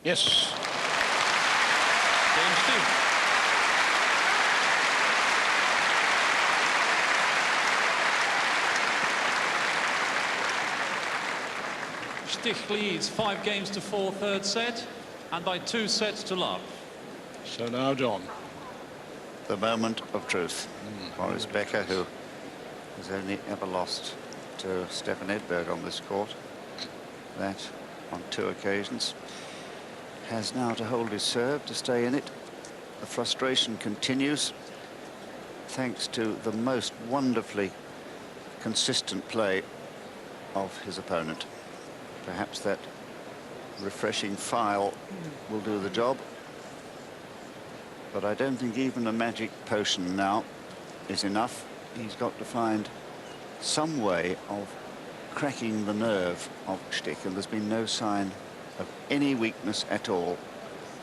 Yes. Game 2. Stich leads 5 games to 4, third set, and by 2 sets to love. So now John. The moment of truth. Boris Becker, who has only ever lost to Stefan Edberg on this court, that on 2 occasions, has now to hold his serve to stay in it. The frustration continues thanks to the most wonderfully consistent play of his opponent. Perhaps that refreshing file will do the job, but I don't think even a magic potion now is enough. He's got to find some way of cracking the nerve of Stich, and there's been no sign of any weakness at all.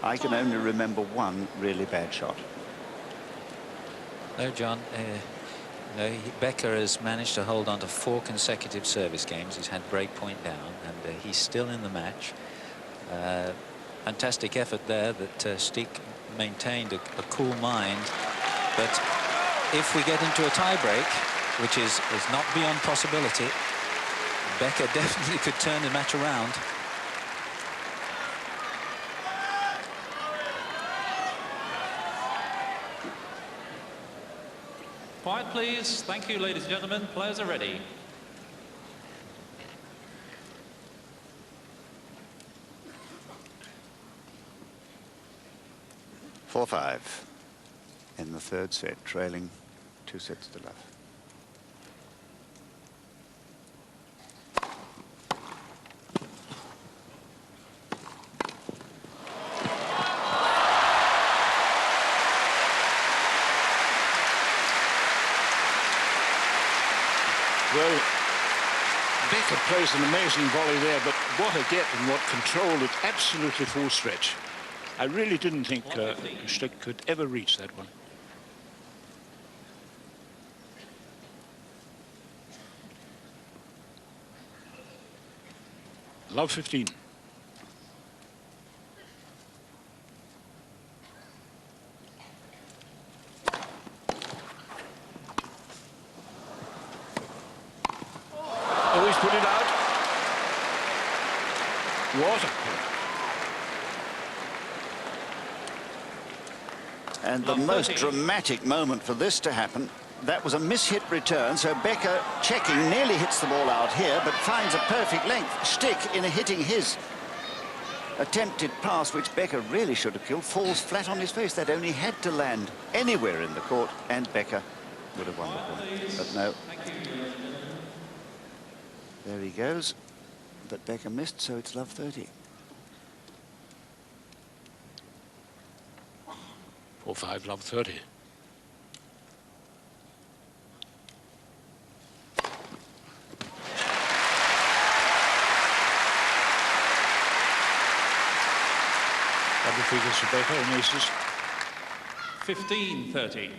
I can only remember one really bad shot. No, John. Becker has managed to hold on to 4 consecutive service games. He's had break point down, and he's still in the match. Fantastic effort there that Stich maintained a cool mind. But if we get into a tie-break, which is not beyond possibility, Becker definitely could turn the match around. Quiet, please. Thank you, ladies and gentlemen. Players are ready. Four 5 in the third set, trailing 2 sets to love. Well, Becker plays an amazing volley there, but what a get and what control at absolutely full stretch. I really didn't think Stich could ever reach that one. Love 15. Oh, he's put it out. What a And the most dramatic moment for this to happen, that was a mishit return, so Becker checking, nearly hits the ball out here, but finds a perfect length. Stich, in hitting his attempted pass, which Becker really should have killed, falls flat on his face. That only had to land anywhere in the court, and Becker would have won the point. But no. There he goes. But Becker missed, so it's love 30. 4-5, love 30. Double figures for Becker and aces. 15-30.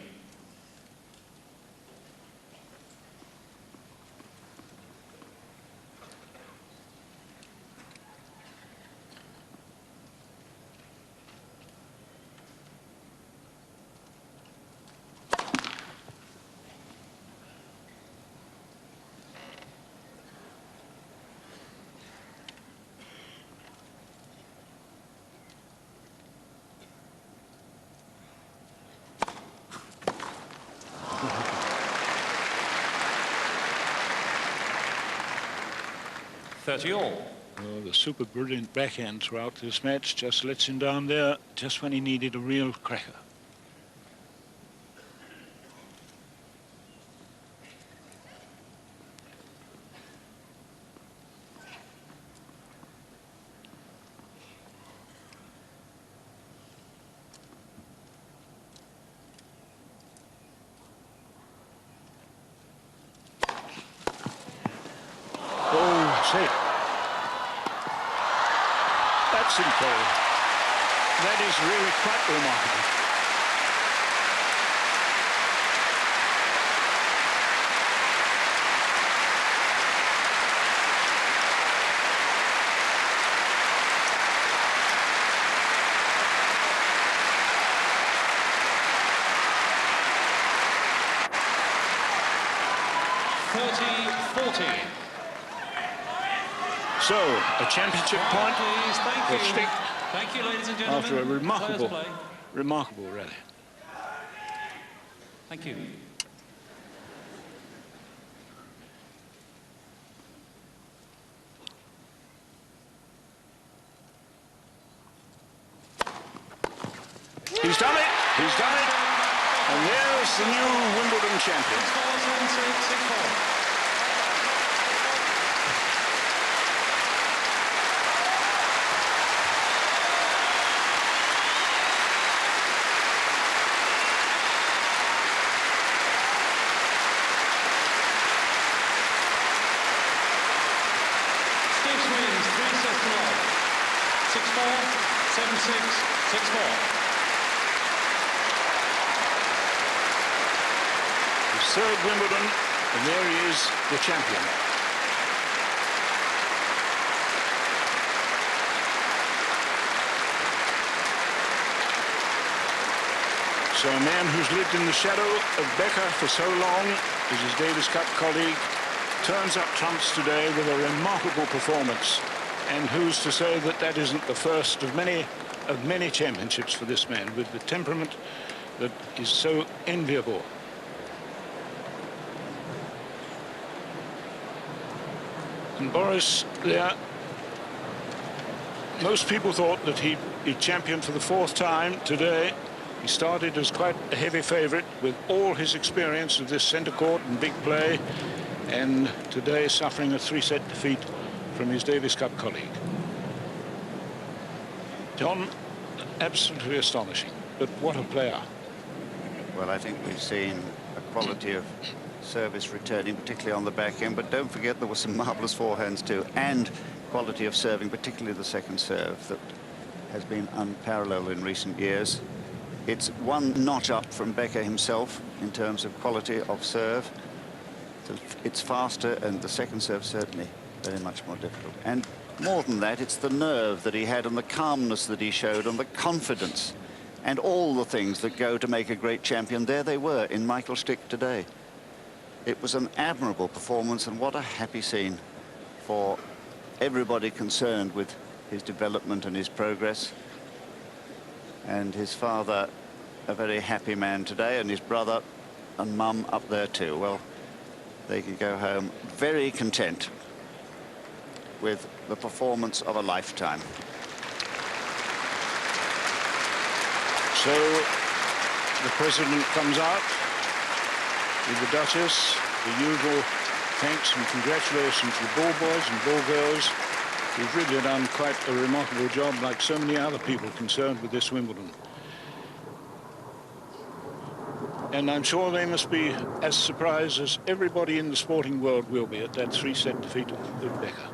All. Oh, the super brilliant backhand throughout this match just lets him down there just when he needed a real cracker. That's incredible. That is really quite remarkable. 30-40. So, a championship point Please, thank for you. Stich Thank you, ladies and gentlemen. after a remarkable, Players play. remarkable rally. Thank you. He's done it! He's done it! And there's the new Wimbledon champion. 6-4, 7-6, 6-4. Stich wins 3 sets to love. 6-4, 7-6, 6-4. His third Wimbledon, and there he is, the champion. So a man who's lived in the shadow of Becker for so long, as his Davis Cup colleague, turns up trumps today with a remarkable performance. And who's to say that that isn't the first of many championships for this man, with the temperament that is so enviable. And Boris there, most people thought that he'd be champion for the 4th time today. He started as quite a heavy favourite with all his experience of this centre court and big play, and today suffering a 3-set defeat from his Davis Cup colleague. John, absolutely astonishing, but what a player. Well, I think we've seen a quality of service returning, particularly on the back end, but don't forget there were some marvellous forehands too, and quality of serving, particularly the second serve, that has been unparalleled in recent years. It's one notch up from Becker himself in terms of quality of serve. It's faster, and the second serve certainly very much more difficult. And more than that, it's the nerve that he had and the calmness that he showed and the confidence and all the things that go to make a great champion. There they were in Michael Stich today. It was an admirable performance, and what a happy scene for everybody concerned with his development and his progress. And his father, a very happy man today, and his brother and mum up there too. Well, they can go home very content with the performance of a lifetime. So the president comes out with the Duchess, the usual thanks and congratulations to the ball boys and ball girls who've really done quite a remarkable job, like so many other people concerned with this Wimbledon. And I'm sure they must be as surprised as everybody in the sporting world will be at that 3-set defeat of Becker.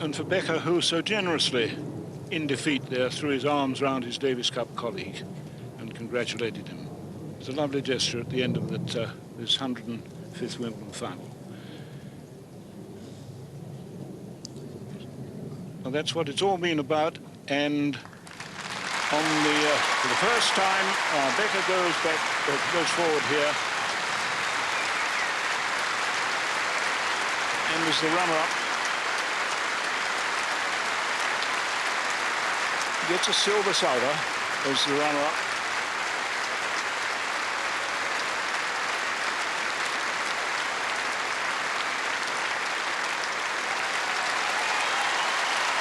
And for Becker, who so generously in defeat there threw his arms round his Davis Cup colleague and congratulated him. It's a lovely gesture at the end of that, this 105th Wimbledon final. Well, that's what it's all been about, and on the for the first time, Becker goes forward here, and is the runner-up. Gets a silver salver as the runner-up.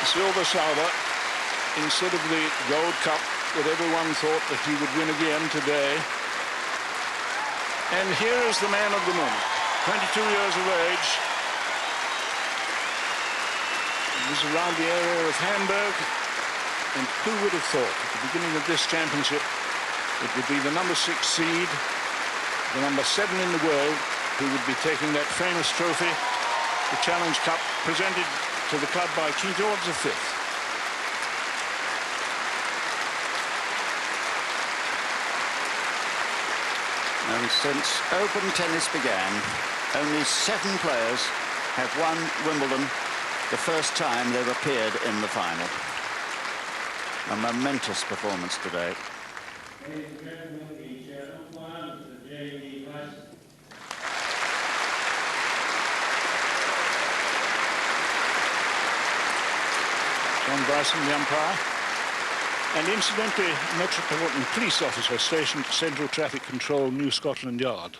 Silver salver instead of the gold cup that everyone thought that he would win again today. And here is the man of the moment, 22 years of age. He was around the area of Hamburg, and who would have thought at the beginning of this championship it would be the number 6 seed, the number 7 in the world, who would be taking that famous trophy, the Challenge Cup, presented to the club by King George V. And since Open tennis began, only 7 players have won Wimbledon the first time they've appeared in the final. A momentous performance today. John Bryson, the umpire. And incidentally, Metropolitan Police Officer stationed at Central Traffic Control, New Scotland Yard.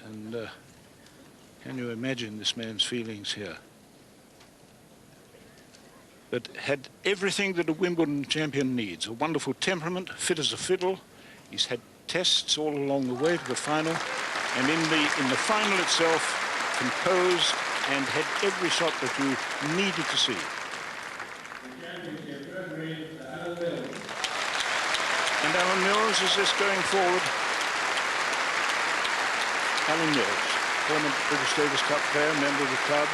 And can you imagine this man's feelings here? But had everything that a Wimbledon champion needs. A wonderful temperament, fit as a fiddle. He's had tests all along the way to the final. And in the final itself, composed and had every shot that you needed to see. And Alan Mills is just going forward. Alan Mills, former British Davis Cup player, member of the club,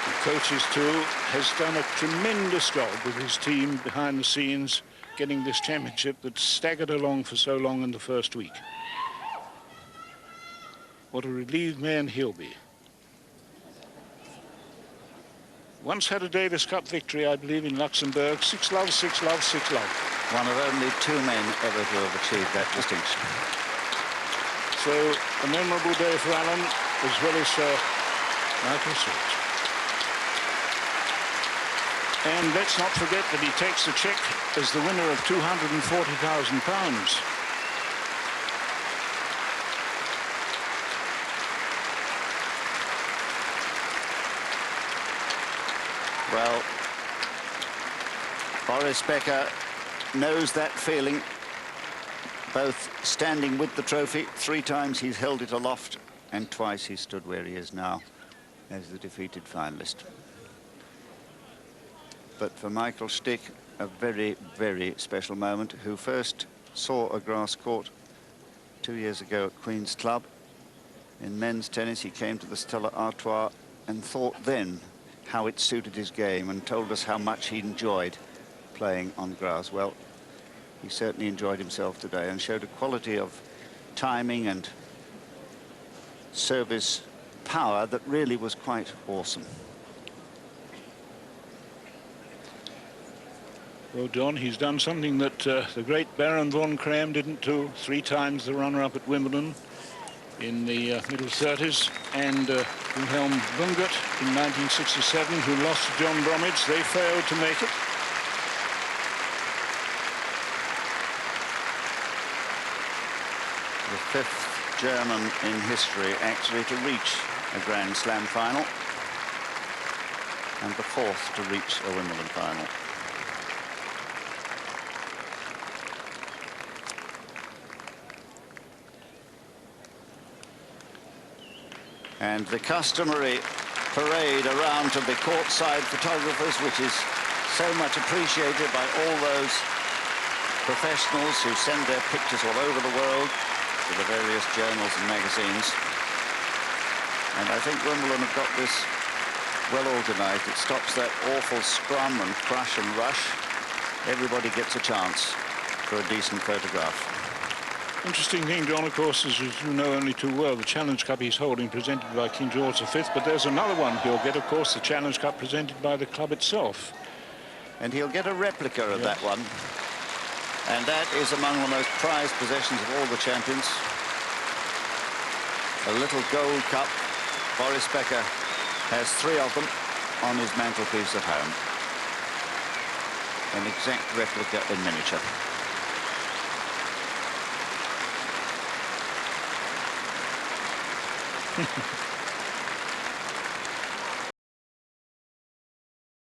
and coaches too, has done a tremendous job with his team behind the scenes, getting this championship that staggered along for so long in the first week. What a relieved man he'll be. Once had a Davis Cup victory, I believe, in Luxembourg. 6-love, 6-love, 6-love. One of only 2 men ever to have achieved that distinction. So, a memorable day for Alan, as well as Michael Stich. And let's not forget that he takes the cheque as the winner of £240,000. Well, Boris Becker knows that feeling, both standing with the trophy. 3 times he's held it aloft, and twice he stood where he is now as the defeated finalist. But for Michael Stich, a very, very special moment, who first saw a grass court 2 years ago at Queen's Club. In men's tennis, he came to the Stella Artois and thought then how it suited his game, and told us how much he enjoyed playing on grass. Well, he certainly enjoyed himself today and showed a quality of timing and service power that really was quite awesome. Well, John, he's done something that the great Baron von Kram didn't do. 3 times the runner-up at Wimbledon in the middle 30s, and Wilhelm Bungert in 1967, who lost to John Bromwich. They failed to make it. The 5th German in history actually to reach a Grand Slam final, and the 4th to reach a Wimbledon final. And the customary parade around to the courtside photographers, which is so much appreciated by all those professionals who send their pictures all over the world to the various journals and magazines. And I think Wimbledon have got this well organized. It stops that awful scrum and crush and rush. Everybody gets a chance for a decent photograph. Interesting thing, John, of course, is, as you know only too well, the Challenge Cup he's holding, presented by King George V, but there's another one he'll get, of course, the Challenge Cup presented by the club itself. And he'll get a replica of that one. And that is among the most prized possessions of all the champions. A little gold cup. Boris Becker has 3 of them on his mantelpiece at home. An exact replica in miniature.